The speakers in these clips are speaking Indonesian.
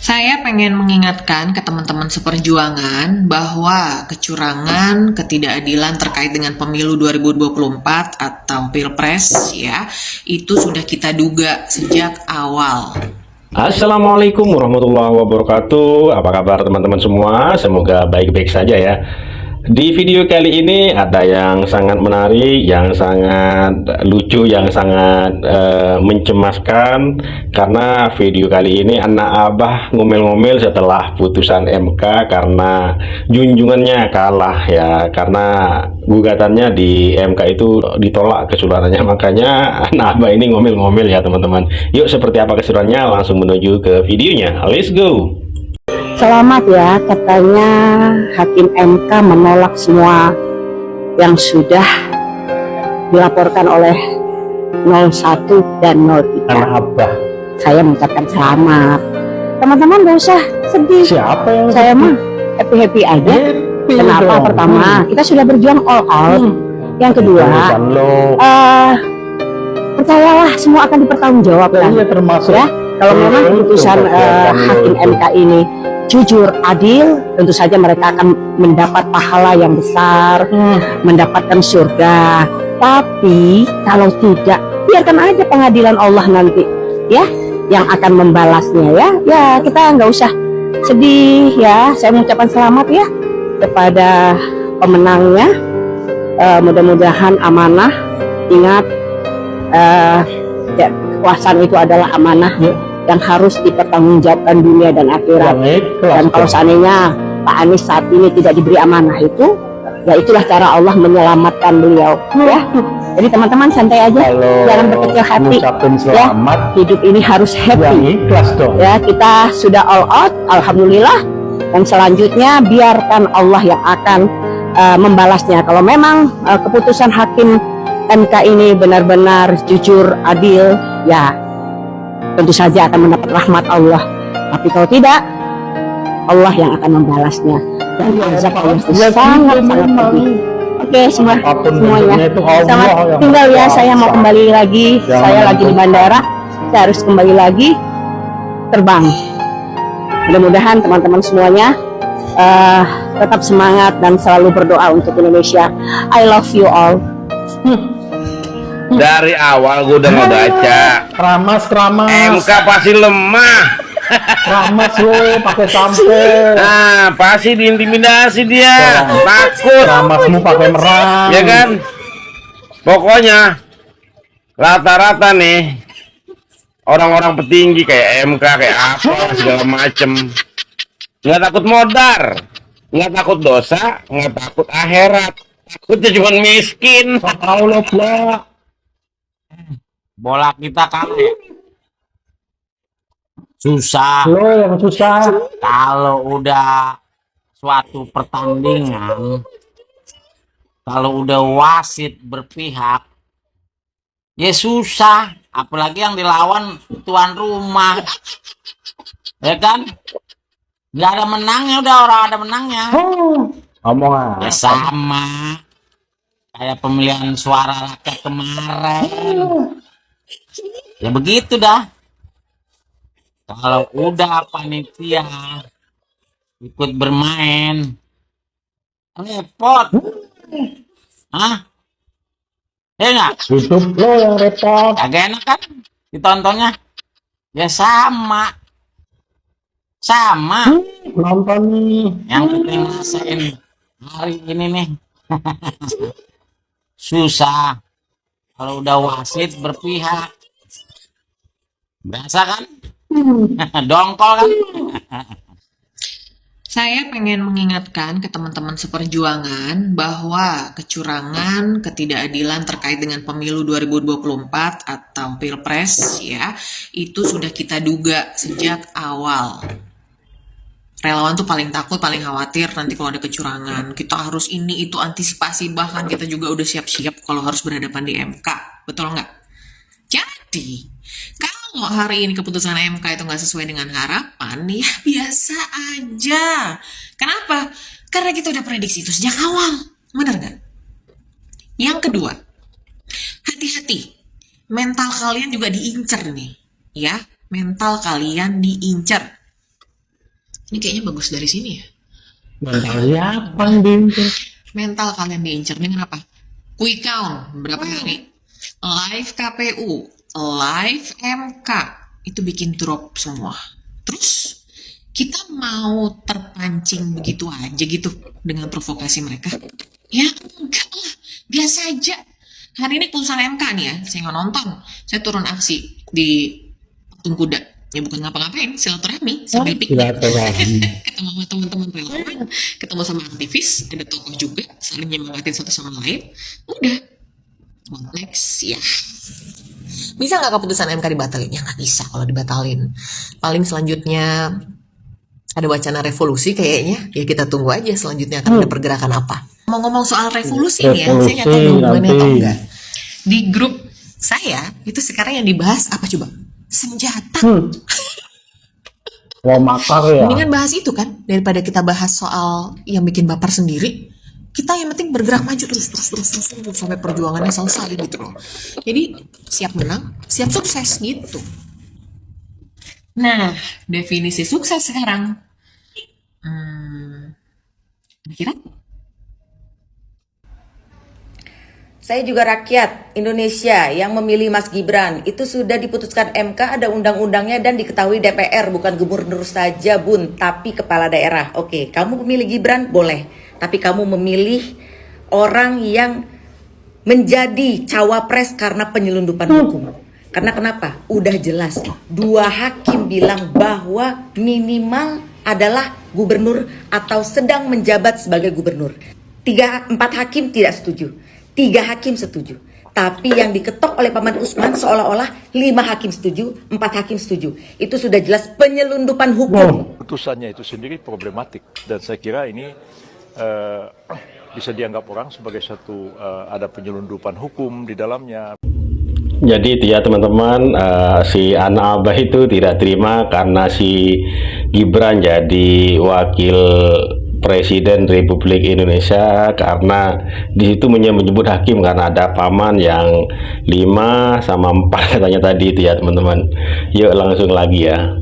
Saya pengen mengingatkan ke teman-teman seperjuangan bahwa kecurangan, ketidakadilan terkait dengan pemilu 2024 atau Pilpres ya, itu sudah kita duga sejak awal. Assalamualaikum warahmatullahi wabarakatuh. Apa kabar teman-teman semua? Semoga baik-baik saja ya. Di video kali ini ada yang sangat menarik, yang sangat lucu, yang sangat mencemaskan. Karena video kali ini anak abah ngomel-ngomel setelah putusan MK karena junjungannya kalah ya. Karena gugatannya di MK itu ditolak keseluruhannya. Makanya anak abah ini ngomel-ngomel ya teman-teman. Yuk, seperti apa keseruannya, langsung menuju ke videonya. Let's go. Selamat ya, katanya Hakim MK menolak semua yang sudah dilaporkan oleh 01 dan 03. Anak abah, Saya mengucapkan selamat. Teman-teman gak usah sedih. siapa yang Saya mah happy-happy aja. Kenapa? Pertama, kita sudah berjuang all out. Yang kedua, percayalah semua akan dipertanggungjawabkan. Iya, termasuk Ya, kalau memang keputusan Hakim MK ini jujur, adil, tentu saja mereka akan mendapat pahala yang besar, mendapatkan surga. Tapi kalau tidak, biarkan aja pengadilan Allah nanti ya yang akan membalasnya ya. Ya, kita nggak usah sedih ya. Saya mengucapkan selamat ya kepada pemenangnya. Mudah-mudahan amanah. Ingat, ya, kekuasaan itu adalah amanah yang harus dipertanggungjawabkan dunia dan akhirat. Dan kalau seandainya Pak Anies saat ini tidak diberi amanah itu, ya itulah cara Allah menyelamatkan beliau ya. Jadi teman-teman santai aja, jangan berkecil hati ya. Hidup ini harus happy ya. Kita sudah all out, alhamdulillah. Dan selanjutnya biarkan Allah yang akan membalasnya. Kalau memang keputusan Hakim MK ini benar-benar jujur, adil, ya tentu saja akan mendapat rahmat Allah. Tapi kalau tidak, Allah yang akan membalasnya. Dan azab Allah itu sangat-sangat pedih. Oke, semuanya. Selamat tinggal ya. Saya mau kembali lagi. Saya lagi di bandara. Saya harus kembali lagi terbang. Mudah-mudahan teman-teman semuanya tetap semangat dan selalu berdoa untuk Indonesia. I love you all. Dari awal gue udah ngebaca Ramas MK pasti lemah. Ramas lo pakai sampai. Nah, pasti diintimidasi dia. Takut. Ramasmu pakai merang. Ya kan? Pokoknya rata-rata nih orang-orang petinggi kayak MK, kayak apa segala macem, nggak takut modar, nggak takut dosa, nggak takut akhirat. Takutnya cuma miskin. Tahu lo blak. Bola kita kalah ya. Susah Lo yang susah. kalau udah suatu pertandingan, kalau udah wasit berpihak ya susah, apalagi yang dilawan tuan rumah ya kan, nggak ada menangnya, udah orang ada menangnya. Omongan. Ya sama kayak pemilihan suara rakyat kemarin. Ya begitu dah. Kalau udah panitia ikut bermain, repot. Hah? Ya nggak? YouTube lo yang repot. Agak enak kan ditontonnya? Ya sama. Sama. Nonton nih. Yang kita ngerasain hari ini nih. Susah kalau udah wasit berpihak. Biasa kan? Dongkol kan? Saya pengen mengingatkan ke teman-teman seperjuangan bahwa kecurangan, ketidakadilan terkait dengan pemilu 2024 atau Pilpres ya, itu sudah kita duga sejak awal. Relawan tuh paling takut, paling khawatir nanti kalau ada kecurangan. Kita harus ini, itu, antisipasi. Bahkan kita juga udah siap-siap kalau harus berhadapan di MK. Betul nggak? Jadi, kalau hari ini keputusan MK itu nggak sesuai dengan harapan, ya biasa aja. Kenapa? Karena kita udah prediksi itu sejak awal. Bener nggak? Yang kedua, hati-hati. Mental kalian juga diincer nih. Ya, mental kalian diincer. Ini kayaknya bagus dari sini ya. Mental siapa yang diincar? Mental kalian diincar dengan apa? Quick count berapa hari? Live KPU, live MK itu bikin drop semua. Terus kita mau terpancing begitu aja gitu dengan provokasi mereka? Ya enggak lah, biasa aja. Hari ini putusan MK nih ya, saya nggak nonton. Saya turun aksi di patung kuda. Ya bukan ngapa-ngapain, silaturahmi sambil piknik. Ketemu sama teman-teman relawan, ketemu sama aktivis, ada tokoh juga, saling nyemangatin satu sama lain. Udah, next ya. Bisa nggak keputusan MK dibatalin? Ya nggak bisa kalau dibatalin. Paling selanjutnya ada wacana revolusi kayaknya. Ya kita tunggu aja selanjutnya akan ada pergerakan apa. Mau ngomong soal revolusi nih ya, saya nggak tahu hubungannya atau enggak. Di grup saya itu sekarang yang dibahas apa coba? Senjata. Mau makar ya? Mendingan bahas itu kan daripada kita bahas soal yang bikin baper sendiri. Kita yang penting bergerak maju terus sampai perjuangannya selesai gitu loh. Jadi siap menang, siap sukses gitu. Nah, definisi sukses sekarang. Kira? Saya juga rakyat Indonesia yang memilih Mas Gibran. Itu sudah diputuskan MK, ada undang-undangnya dan diketahui DPR. Bukan gubernur saja bun, tapi kepala daerah. Oke, kamu memilih Gibran boleh. Tapi kamu memilih orang yang menjadi cawapres karena penyelundupan hukum. Karena kenapa? Udah jelas. 2 hakim bilang bahwa minimal adalah gubernur atau sedang menjabat sebagai gubernur. 4 hakim tidak setuju. 3 hakim setuju. Tapi yang diketok oleh Paman Usman seolah-olah 5 hakim setuju, 4 hakim setuju. Itu sudah jelas penyelundupan hukum. Putusannya itu sendiri problematik dan saya kira ini bisa dianggap orang sebagai satu ada penyelundupan hukum di dalamnya. Jadi itu ya teman-teman, si Ana Abah itu tidak terima karena si Gibran jadi wakil Presiden Republik Indonesia, karena di situ menyebut hakim karena ada paman yang 5 sama 4 katanya tadi itu ya teman-teman. Yuk langsung lagi ya.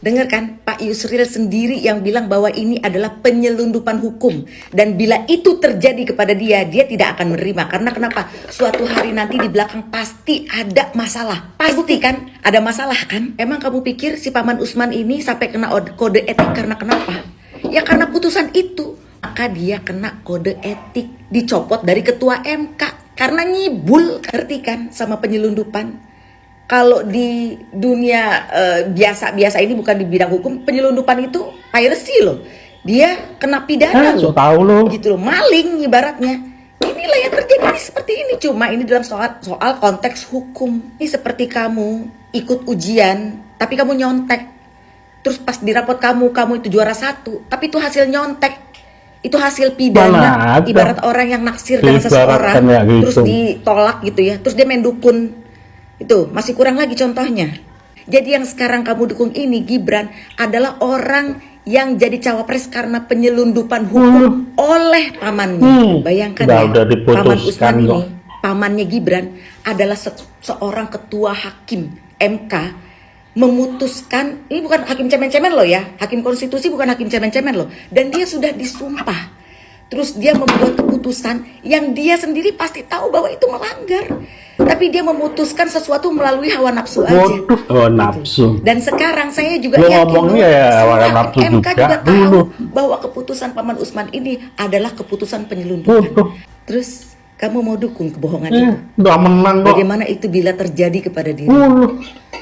Dengar kan, Pak Yusril sendiri yang bilang bahwa ini adalah penyelundupan hukum. Dan bila itu terjadi kepada dia, dia tidak akan menerima. Karena kenapa? Suatu hari nanti di belakang pasti ada masalah. Pasti kan? Ada masalah kan? Emang kamu pikir si Paman Usman ini sampai kena kode etik karena kenapa? Ya karena putusan itu. Maka dia kena kode etik, dicopot dari ketua MK. Karena nyibul, ngerti kan, sama penyelundupan. Kalau di dunia biasa-biasa ini, bukan di bidang hukum, penyelundupan itu piracy loh. Dia kena pidana loh. Tahu loh. Gitu loh, maling ibaratnya. Inilah yang terjadi seperti ini. Cuma ini dalam soal konteks hukum. Ini seperti kamu ikut ujian, tapi kamu nyontek. Terus pas di rapot kamu itu juara 1, tapi itu hasil nyontek. Itu hasil pidana. Ibarat orang yang naksir dengan seseorang, terus ditolak gitu ya. Terus dia main dukun. Itu masih kurang lagi contohnya. Jadi yang sekarang kamu dukung ini, Gibran, adalah orang yang jadi cawapres karena penyelundupan hukum oleh pamannya. Bayangkan ya, Paman Usman ini, pamannya Gibran adalah seorang ketua hakim MK, memutuskan, ini bukan hakim cemen-cemen loh ya, hakim konstitusi bukan hakim cemen-cemen loh, dan dia sudah disumpah. Terus dia membuat keputusan yang dia sendiri pasti tahu bahwa itu melanggar. Tapi dia memutuskan sesuatu melalui hawa nafsu aja. Hawa nafsu. Dan sekarang saya juga yakin MK juga tahu bahwa keputusan Paman Usman ini adalah keputusan penyelundupan. Terus kamu mau dukung kebohongan itu? Bagaimana itu bila terjadi kepada diri?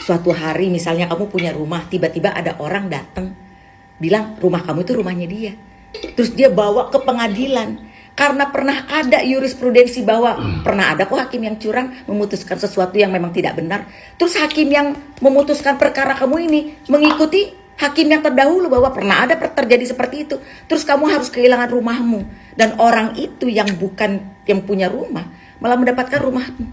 Suatu hari misalnya kamu punya rumah, tiba-tiba ada orang datang bilang rumah kamu itu rumahnya dia. Terus dia bawa ke pengadilan karena pernah ada jurisprudensi bahwa pernah ada kok hakim yang curang memutuskan sesuatu yang memang tidak benar. Terus hakim yang memutuskan perkara kamu ini mengikuti hakim yang terdahulu bahwa pernah ada terjadi seperti itu. Terus kamu harus kehilangan rumahmu, dan orang itu yang bukan yang punya rumah malah mendapatkan rumahmu.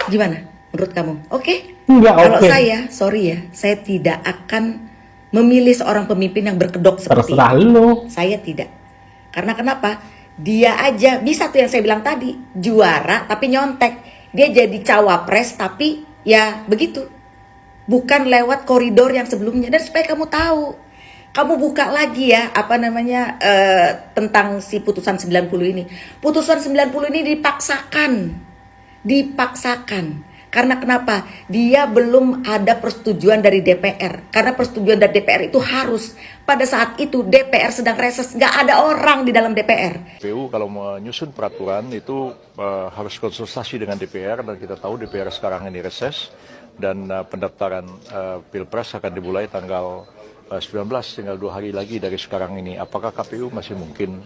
Gimana menurut kamu? Oke? Kalau saya, sorry ya, saya tidak akan memilih seorang pemimpin yang berkedok seperti itu. Saya tidak. Karena kenapa? Dia aja bisa tuh yang saya bilang tadi, juara tapi nyontek. Dia jadi cawapres tapi ya begitu. Bukan lewat koridor yang sebelumnya. Dan supaya kamu tahu, kamu buka lagi ya apa namanya tentang si putusan 90 ini. Putusan 90 ini dipaksakan. Karena kenapa? Dia belum ada persetujuan dari DPR. Karena persetujuan dari DPR itu harus pada saat itu DPR sedang reses, nggak ada orang di dalam DPR. KPU kalau menyusun peraturan itu harus konsultasi dengan DPR, dan kita tahu DPR sekarang ini reses, dan pendaftaran Pilpres akan dimulai tanggal 19, tinggal 2 hari lagi dari sekarang ini. Apakah KPU masih mungkin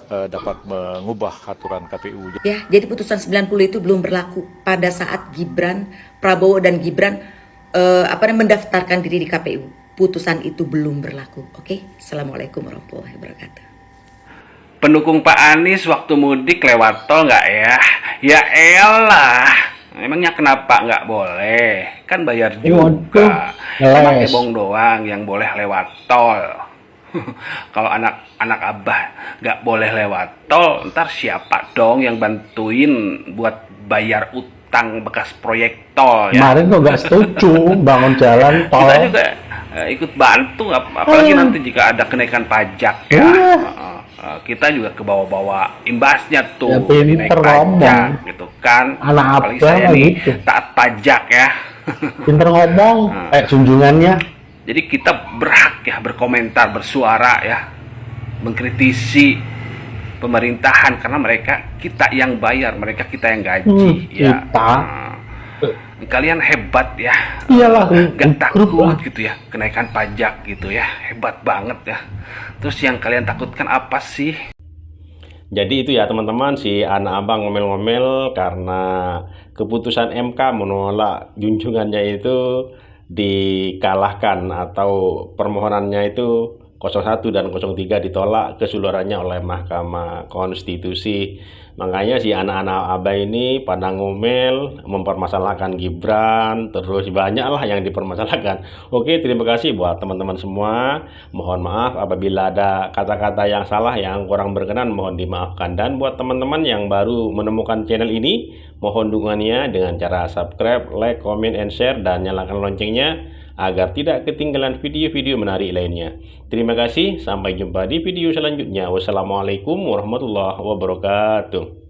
dapat mengubah aturan KPU? Ya, jadi putusan 90 itu belum berlaku pada saat Prabowo dan Gibran mendaftarkan diri di KPU. Putusan itu belum berlaku. Oke, Assalamualaikum warahmatullahi wabarakatuh. Pendukung Pak Anies waktu mudik lewat tol nggak ya? Ya elah, emangnya kenapa nggak boleh? Kan bayar juga. Emang Ebong doang yang boleh lewat tol. Kalau anak abah nggak boleh lewat tol, ntar siapa dong yang bantuin buat bayar utang bekas proyek tol ya? Kemarin kok nggak setuju bangun jalan tol. Kita juga ikut bantu, apalagi nanti jika ada kenaikan pajak ya. Kita juga ke bawah-bawah imbasnya tuh, Ya, pinter naik pajak ngomong. gitu kan. Anak Apalagi abang saya nih gitu. taat pajak ya. Pinter ngomong, junjungannya. Jadi kita berhak ya berkomentar, bersuara ya, mengkritisi pemerintahan karena mereka kita yang bayar, mereka kita yang gaji ya. Kita. Kalian hebat ya. Iyalah, Gak takut lah. gitu ya kenaikan pajak gitu ya, hebat banget ya. Terus yang kalian takutkan apa sih? Jadi itu ya teman-teman, si anak abang ngomel-ngomel karena keputusan MK menolak junjungannya itu dikalahkan, atau permohonannya itu 01 dan 03 ditolak keseluruhannya oleh Mahkamah Konstitusi. Makanya si anak-anak abah ini pada ngomel, mempermasalahkan Gibran, terus banyaklah yang dipermasalahkan. Oke, terima kasih buat teman-teman semua. Mohon maaf apabila ada kata-kata yang salah, yang kurang berkenan, mohon dimaafkan. Dan buat teman-teman yang baru menemukan channel ini, mohon dukungannya dengan cara subscribe, like, comment, and share, dan nyalakan loncengnya agar tidak ketinggalan video-video menarik lainnya. Terima kasih, sampai jumpa di video selanjutnya. Wassalamualaikum warahmatullahi wabarakatuh.